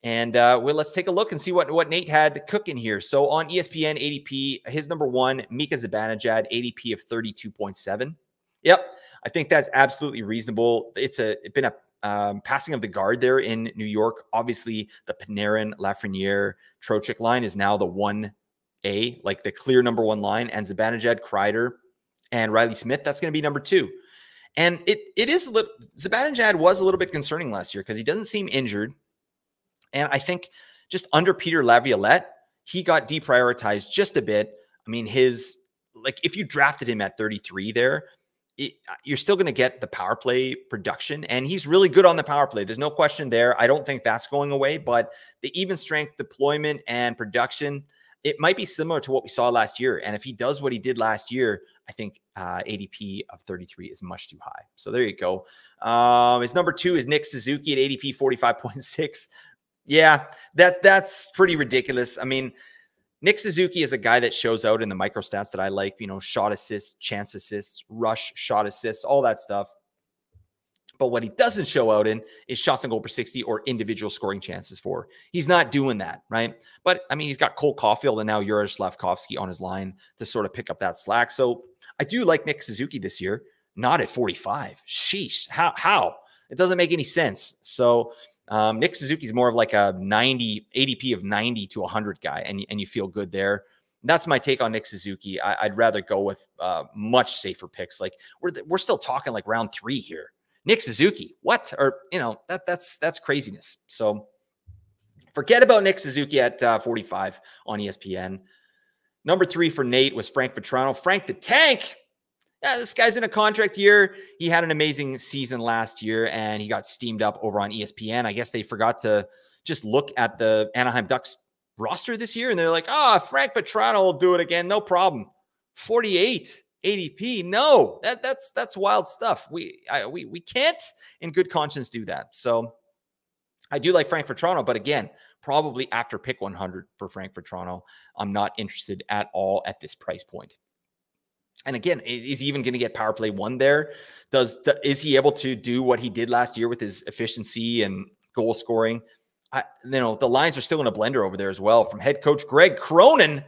And let's take a look and see what Nate had cooking here. So on ESPN ADP, his number 1, Mika Zibanejad, ADP of 32.7. Yep, I think that's absolutely reasonable. It's been a passing of the guard there in New York. Obviously, the Panarin, Lafreniere, Trocheck line is now the 1A, like the clear number 1 line. And Zibanejad, Kreider, and Riley Smith, that's going to be number 2. And it is a little, Zibanejad was a little bit concerning last year because he doesn't seem injured. And I think just under Peter Laviolette, he got deprioritized just a bit. I mean, if you drafted him at 33 there, you're still going to get the power play production, and he's really good on the power play. There's no question there. I don't think that's going away, but the even strength deployment and production, it might be similar to what we saw last year. And if he does what he did last year, I think ADP of 33 is much too high. So there you go. His number 2 is Nick Suzuki at ADP 45.6. Yeah, that's pretty ridiculous. I mean, Nick Suzuki is a guy that shows out in the micro stats that I like, shot assists, chance assists, rush, shot assists, all that stuff. But what he doesn't show out in is shots on goal per 60 or individual scoring chances for. He's not doing that, right? But, I mean, he's got Cole Caulfield and now Juraj Slavkovsky on his line to sort of pick up that slack. So I do like Nick Suzuki this year, not at 45. Sheesh. How? It doesn't make any sense. So Nick Suzuki is more of like a 90 ADP of 90 to 100 guy, and you feel good there. That's my take on Nick Suzuki. I'd rather go with much safer picks. Like we're still talking like round 3 here. Nick Suzuki, what? Or that's craziness. So forget about Nick Suzuki at 45 on ESPN. Number 3 for Nate was Frank Vatrano. Frank the Tank. Yeah, this guy's in a contract year. He had an amazing season last year, and he got steamed up over on ESPN. I guess they forgot to just look at the Anaheim Ducks roster this year, and they're like, Frank Vatrano will do it again. No problem. 48 ADP. No, that's wild stuff. We can't in good conscience do that. So I do like Frank Vatrano, but again, probably after pick 100 for Frank Vatrano, I'm not interested at all at this price point. And again, is he even going to get power play 1 there? Is he able to do what he did last year with his efficiency and goal scoring? The lines are still in a blender over there as well from head coach Greg Cronin.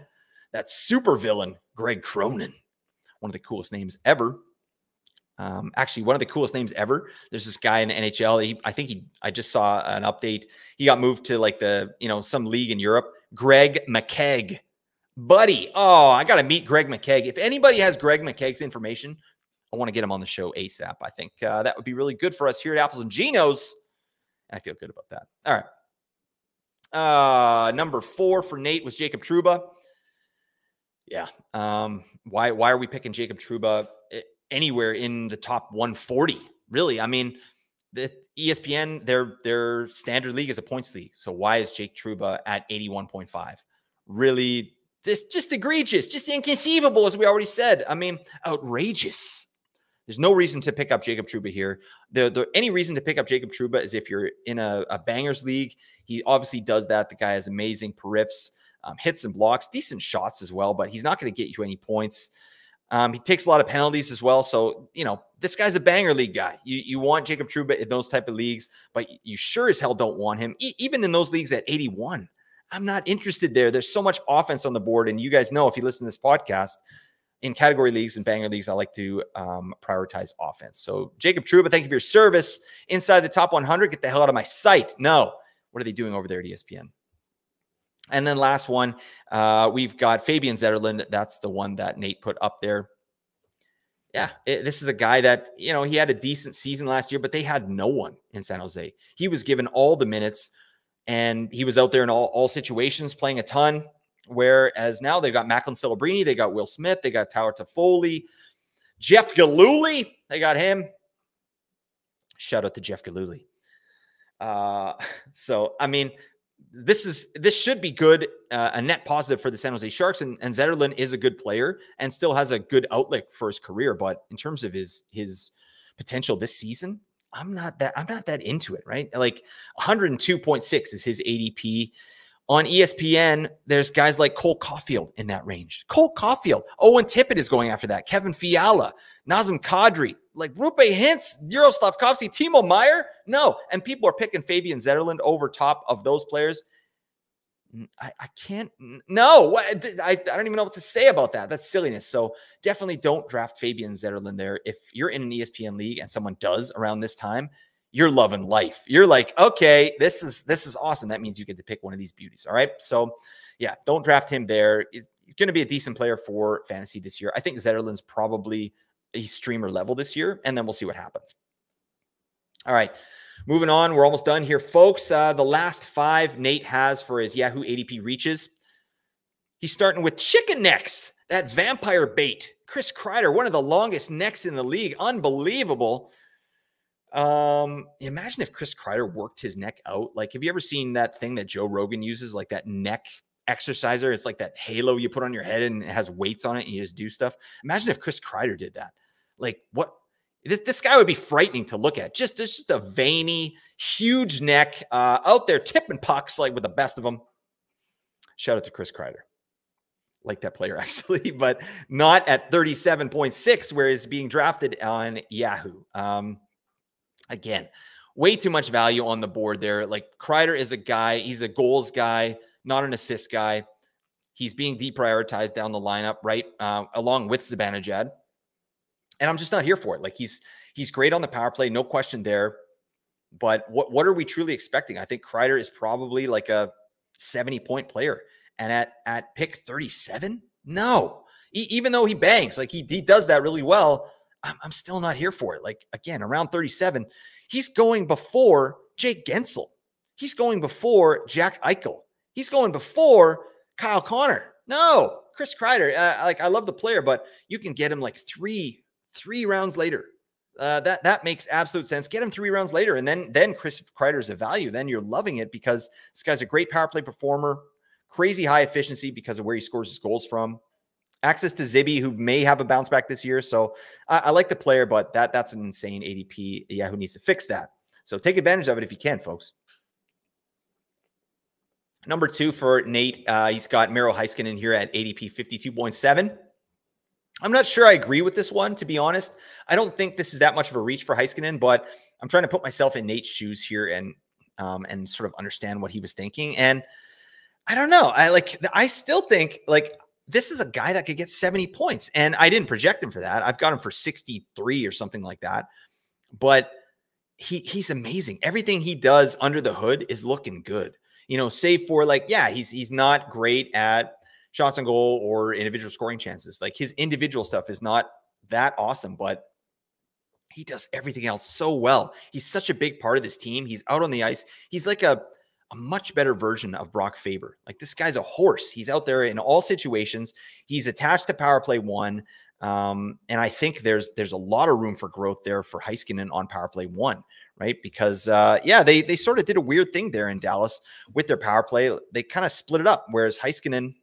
That super villain, Greg Cronin. One of the coolest names ever. Actually, one of the coolest names ever. There's this guy in the NHL. I just saw an update. He got moved to like some league in Europe. Greg McKegg. Buddy. Oh, I got to meet Greg McKegg. If anybody has Greg McKegg's information, I want to get him on the show ASAP. I think that would be really good for us here at Apples and Ginos. I feel good about that. All right. Number 4 for Nate was Jacob Trouba. Yeah. Why are we picking Jacob Trouba anywhere in the top 140? Really? I mean, the ESPN, their standard league is a points league. So why is Jake Trouba at 81.5? Really, just egregious, just inconceivable, as we already said. I mean, outrageous. There's no reason to pick up Jacob Trouba here. Any reason to pick up Jacob Trouba is if you're in a bangers league. He obviously does that. The guy has amazing periffs, hits and blocks, decent shots as well, but he's not going to get you any points. He takes a lot of penalties as well. So, this guy's a banger league guy. You want Jacob Trouba in those type of leagues, but you sure as hell don't want him. Even in those leagues at 81, I'm not interested there. There's so much offense on the board. And you guys know, if you listen to this podcast, in category leagues and banger leagues, I like to prioritize offense. So Jacob Trouba, thank you for your service. Inside the top 100, get the hell out of my sight. No. What are they doing over there at ESPN? And then last one, we've got Fabian Zetterlund. That's the one that Nate put up there. Yeah, this is a guy that, he had a decent season last year, but they had no one in San Jose. He was given all the minutes, and he was out there in all situations playing a ton. Whereas now they've got Macklin Celebrini, they got Will Smith, they got Tower Toffoli, Jeff Gillooly, they got him. Shout out to Jeff Gillooly. So, I mean, this should be good, a net positive for the San Jose Sharks, and Zetterlund is a good player and still has a good outlook for his career. But in terms of his potential this season, I'm not that into it, right? Like 102.6 is his ADP. On ESPN, there's guys like Cole Caulfield in that range. Cole Caulfield. Owen Tippett is going after that. Kevin Fiala, Nazem Kadri, like Rupe Hintz, Euro Slavkovsky, Timo Meyer. No. And people are picking Fabian Zetterlund over top of those players. I can't. No. I don't even know what to say about that. That's silliness. So definitely don't draft Fabian Zetterlund there. If you're in an ESPN league and someone does around this time, you're loving life. You're like, okay, this is awesome. That means you get to pick one of these beauties. All right. So yeah, don't draft him there. He's going to be a decent player for fantasy this year. I think Zetterlund's probably a streamer level this year, and then we'll see what happens. All right. Moving on. We're almost done here, folks. The last 5 Nate has for his Yahoo ADP reaches. He's starting with chicken necks, that vampire bait. Chris Kreider, one of the longest necks in the league. Unbelievable. Imagine if Chris Kreider worked his neck out. Like, have you ever seen that thing that Joe Rogan uses, like that neck exerciser? It's like that halo you put on your head and it has weights on it and you just do stuff. Imagine if Chris Kreider did that. Like, what? This guy would be frightening to look at. Just a veiny, huge neck out there tipping pucks like with the best of them. Shout out to Chris Kreider. Like that player actually, but not at 37.6 where he's being drafted on Yahoo. Again, way too much value on the board there. Like, Kreider is a guy, he's a goals guy, not an assist guy. He's being deprioritized down the lineup, right? Along with Zibanejad. And I'm just not here for it. Like, he's great on the power play, no question there. But what are we truly expecting? I think Kreider is probably like a 70-point player. And at pick 37? No. Even though he bangs, like he does that really well, I'm still not here for it. Like, again, around 37, he's going before Jake Gensel. He's going before Jack Eichel. He's going before Kyle Connor. No, Chris Kreider. I love the player, but you can get him like three rounds later. That makes absolute sense. Get him 3 rounds later, and then Chris Kreider's a value. Then you're loving it because this guy's a great power play performer, crazy high efficiency because of where he scores his goals from. Access to Zibby, who may have a bounce back this year. So I like the player, but that's an insane ADP. Yahoo needs to fix that. So take advantage of it if you can, folks. Number 2 for Nate, he's got Miro Heiskanen here at ADP 52.7. I'm not sure I agree with this one, to be honest. I don't think this is that much of a reach for Heiskanen, but I'm trying to put myself in Nate's shoes here. And and sort of understand what he was thinking. And I don't know. I still think like this is a guy that could get 70 points. And I didn't project him for that. I've got him for 63 or something like that. But he's amazing. Everything he does under the hood is looking good. Save for like, yeah, he's not great at shots on goal or individual scoring chances. Like his individual stuff is not that awesome, but he does everything else so well. He's such a big part of this team. He's out on the ice. He's like a much better version of Brock Faber. Like this guy's a horse. He's out there in all situations. He's attached to power play 1. And I think there's a lot of room for growth there for Heiskanen on power play 1, right? Because they sort of did a weird thing there in Dallas with their power play. They kind of split it up, whereas Heiskanen,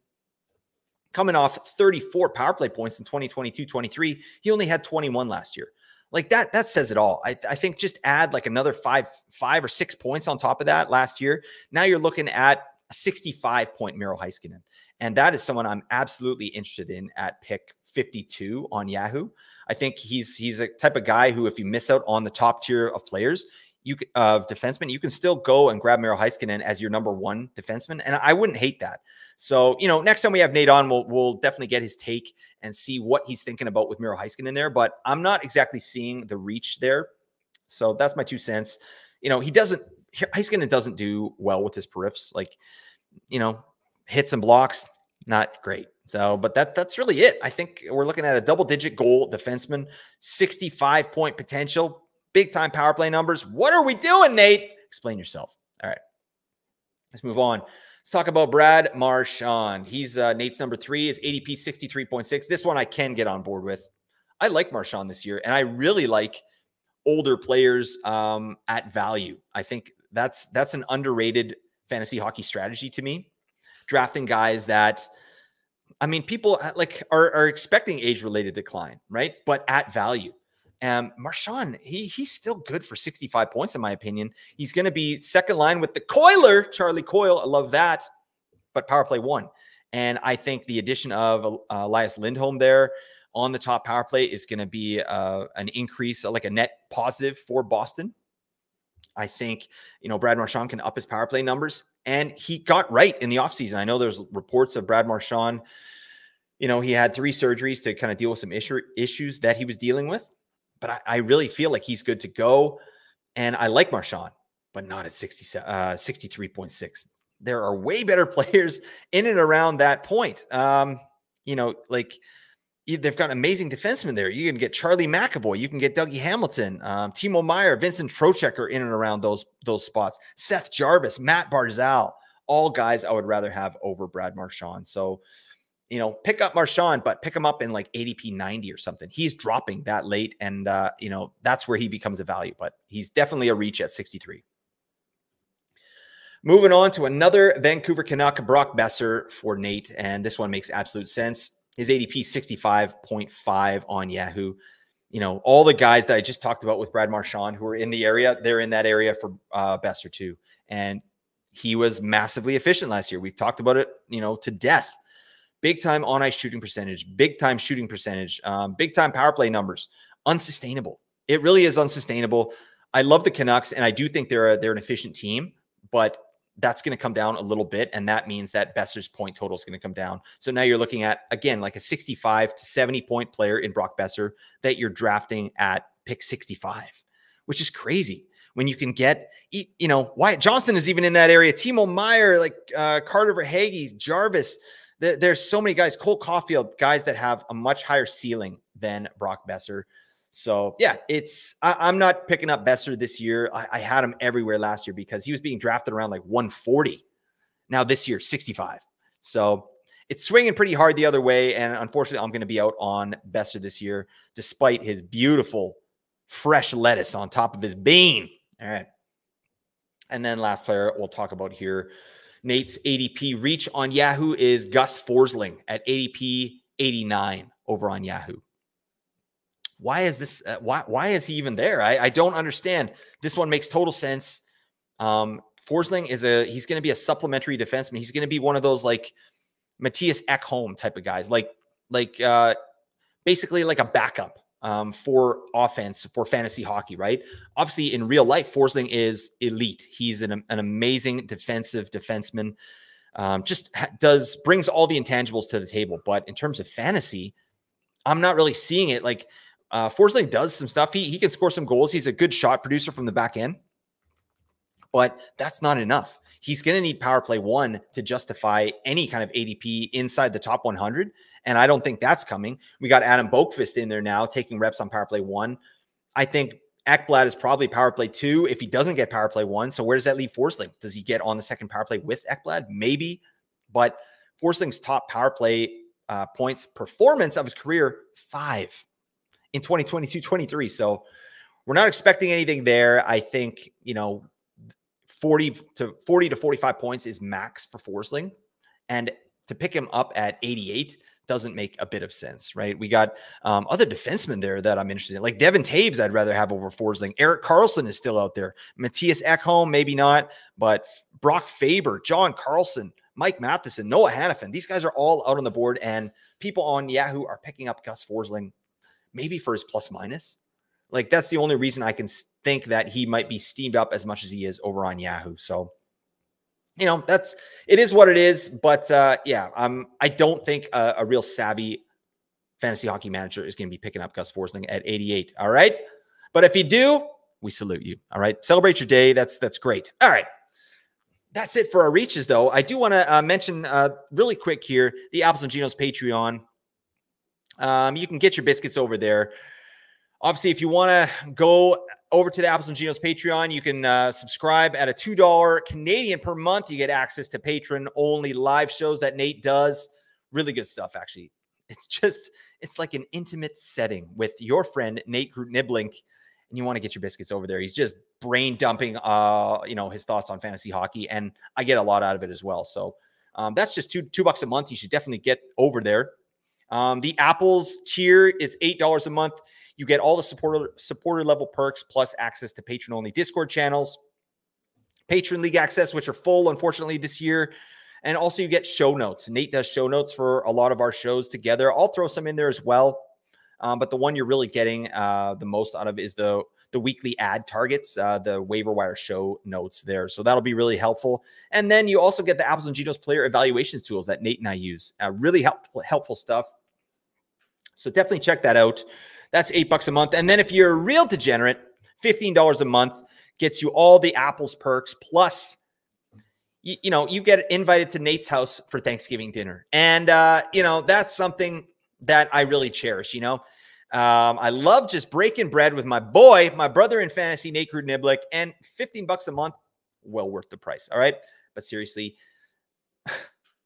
coming off 34 power play points in 2022-23, he only had 21 last year. Like that says it all. I think just add like another five or 6 points on top of that last year. Now you're looking at a 65-point Miro Heiskanen. And that is someone I'm absolutely interested in at pick 52 on Yahoo. I think he's a type of guy who, if you miss out on the top tier of players, defensemen, you can still go and grab Miro Heiskanen as your number 1 defenseman. And I wouldn't hate that. So, next time we have Nate on, we'll definitely get his take and see what he's thinking about with Miro Heiskanen there. But I'm not exactly seeing the reach there. So that's my 2 cents. Heiskanen doesn't do well with his periffs. Like, hits and blocks, not great. So, but that's really it. I think we're looking at a double-digit goal defenseman, 65-point potential. Big time power play numbers. What are we doing, Nate? Explain yourself. All right. Let's move on. Let's talk about Brad Marchand. He's Nate's number 3, is ADP 63.6. This one I can get on board with. I like Marchand this year, and I really like older players at value. I think that's an underrated fantasy hockey strategy to me. Drafting guys that, people like are expecting age-related decline, right? But at value. Marchand, he's still good for 65 points, in my opinion. He's going to be second line with the Coiler, Charlie Coyle. I love that. But power play 1. And I think the addition of Elias Lindholm there on the top power play is going to be an increase, like a net positive for Boston. I think, Brad Marchand can up his power play numbers. And he got right in the offseason. I know there's reports of Brad Marchand. He had 3 surgeries to kind of deal with some issues that he was dealing with. But I really feel like he's good to go. And I like Marchand, but not at 63.6. There are way better players in and around that point. They've got amazing defensemen there. You can get Charlie McAvoy. You can get Dougie Hamilton, Timo Meier, Vincent Trocheck are in and around those spots. Seth Jarvis, Matt Barzal, all guys I would rather have over Brad Marchand. So, pick up Marchand, but pick him up in like ADP 90 or something. He's dropping that late, and that's where he becomes a value. But he's definitely a reach at 63. Moving on to another Vancouver Canuck, Brock Besser for Nate, and this one makes absolute sense. His ADP 65.5 on Yahoo. All the guys that I just talked about with Brad Marchand who are in the area, they're in that area for Besser too. And he was massively efficient last year. We've talked about it, to death. Big time on ice shooting percentage, big time shooting percentage, big time power play numbers. Unsustainable. It really is unsustainable. I love the Canucks, and I do think they're an efficient team, but that's going to come down a little bit, and that means that Besser's point total is going to come down. So now you're looking at, again, like a 65 to 70-point player in Brock Besser that you're drafting at pick 65, which is crazy. When you can get, Wyatt Johnston is even in that area. Timo Meier, like Carter Verhaeghe, Jarvis. There's so many guys, Cole Caulfield, guys that have a much higher ceiling than Brock Besser. So yeah, I'm not picking up Besser this year. I had him everywhere last year because he was being drafted around like 140. Now this year, 65. So it's swinging pretty hard the other way. And unfortunately, I'm going to be out on Besser this year, despite his beautiful fresh lettuce on top of his bean. All right. And then last player we'll talk about here, Nate's ADP reach on Yahoo is Gus Forsling at ADP 89 over on Yahoo. Why is this? Why is he even there? I don't understand. This one makes total sense. Forsling he's going to be a supplementary defenseman. He's going to be one of those like Matthias Ekholm type of guys, like basically like a backup for offense, for fantasy hockey, right? Obviously, in real life, Forsling is elite. He's an amazing defenseman. Brings all the intangibles to the table. But in terms of fantasy, I'm not really seeing it. Like Forsling does some stuff. He can score some goals. He's a good shot producer from the back end, but that's not enough. He's going to need power play 1 to justify any kind of ADP inside the top 100. And I don't think that's coming. We got Adam Boqvist in there now taking reps on power play 1. I think Ekblad is probably power play 2 if he doesn't get power play 1. So where does that leave Forsling? Does he get on the second power play with Ekblad? Maybe. But Forsling's top power play points performance of his career, 5 in 2022-23. So we're not expecting anything there. I think, 40 to 45 points is max for Forsling. And to pick him up at 88 doesn't make a bit of sense, right? We got other defensemen there that I'm interested in. Like Devin Taves, I'd rather have over Forsling. Erik Karlsson is still out there. Matthias Ekholm, maybe not. But Brock Faber, John Carlson, Mike Matheson, Noah Hannafin. These guys are all out on the board. And people on Yahoo are picking up Gus Forsling maybe for his plus minus. Like that's the only reason I can think that he might be steamed up as much as he is over on Yahoo. So, it is what it is. But I don't think a real savvy fantasy hockey manager is going to be picking up Gus Forsling at 88. All right. But if you do, we salute you. All right. Celebrate your day. That's great. All right. That's it for our reaches, though. I do want to mention really quick here, the Apples and Ginos Patreon. You can get your biscuits over there. Obviously, if you want to go over to the Apples and Ginos Patreon, you can subscribe at a $2 Canadian per month. You get access to patron-only live shows that Nate does. Really good stuff, actually. It's like an intimate setting with your friend, Nate Groot-Niblink, and you want to get your biscuits over there. He's just brain dumping, his thoughts on fantasy hockey, and I get a lot out of it as well. So that's just $2 a month. You should definitely get over there. The Apples tier is $8 a month. You get all the supporter level perks plus access to patron only Discord channels, Patron League access, which are full, unfortunately, this year. And also you get show notes. Nate does show notes for a lot of our shows together. I'll throw some in there as well. But the one you're really getting the most out of is the weekly ad targets, the waiver wire show notes there. So that'll be really helpful. And then you also get the Apples and Ginos player evaluations tools that Nate and I use. Really helpful stuff. So definitely check that out. That's $8 a month. And then if you're a real degenerate, $15 a month gets you all the Apples perks. Plus, you get invited to Nate's house for Thanksgiving dinner. And, that's something that I really cherish, I love just breaking bread with my brother in fantasy, Nate Groot-Niblink, and $15 a month, well worth the price. All right. But seriously,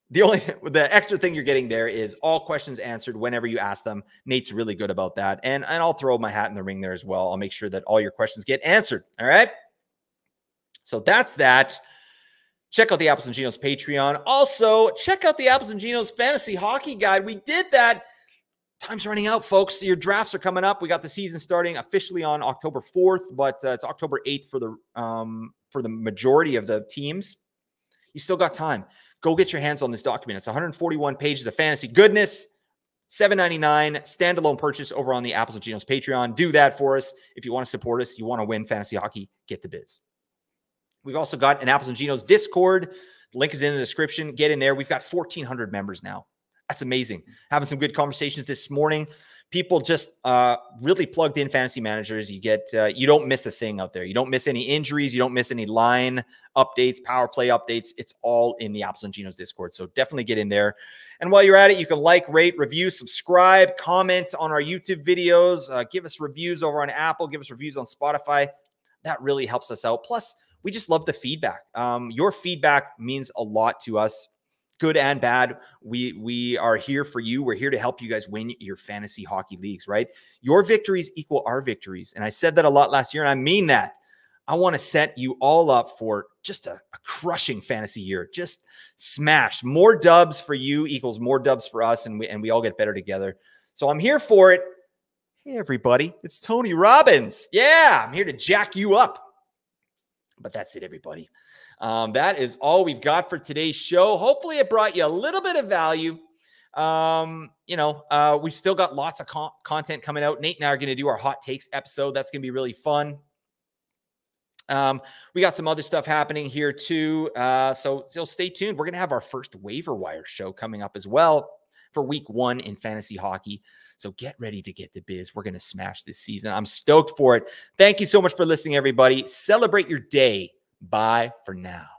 the extra thing you're getting there is all questions answered whenever you ask them. Nate's really good about that. And I'll throw my hat in the ring there as well. I'll make sure that all your questions get answered. All right. So that's that. Check out the Apples and Ginos Patreon. Also, check out the Apples and Ginos Fantasy Hockey Guide. We did that. Time's running out, folks. Your drafts are coming up. We got the season starting officially on October 4th, but it's October 8th for the majority of the teams. You still got time. Go get your hands on this document. It's 141 pages of fantasy goodness, $7.99 standalone purchase over on the Apples and Ginos Patreon. Do that for us. If you want to support us, you want to win fantasy hockey, get the biz. We've also got an Apples and Ginos Discord. The link is in the description. Get in there. We've got 1,400 members now. That's amazing. Having some good conversations this morning. People just really plugged in fantasy managers. You don't miss a thing out there. You don't miss any injuries. You don't miss any line updates, power play updates. It's all in the Apples and Ginos Discord. So definitely get in there. And while you're at it, you can like, rate, review, subscribe, comment on our YouTube videos. Give us reviews over on Apple. Give us reviews on Spotify. That really helps us out. Plus, we just love the feedback. Your feedback means a lot to us. Good and bad. We are here for you. We're here to help you guys win your fantasy hockey leagues, right? Your victories equal our victories. And I said that a lot last year, and I mean that. I want to set you all up for just a crushing fantasy year. Just smash. More dubs for you equals more dubs for us, and we all get better together. So I'm here for it. Hey, everybody. It's Tony Robbins. Yeah, I'm here to jack you up. But that's it, everybody. That is all we've got for today's show. Hopefully it brought you a little bit of value. We've still got lots of content coming out. Nate and I are going to do our hot takes episode. That's going to be really fun. We got some other stuff happening here too. So stay tuned. We're going to have our first waiver wire show coming up as well for week 1 in fantasy hockey. So get ready to get the biz. We're going to smash this season. I'm stoked for it. Thank you so much for listening, everybody. Celebrate your day. Bye for now.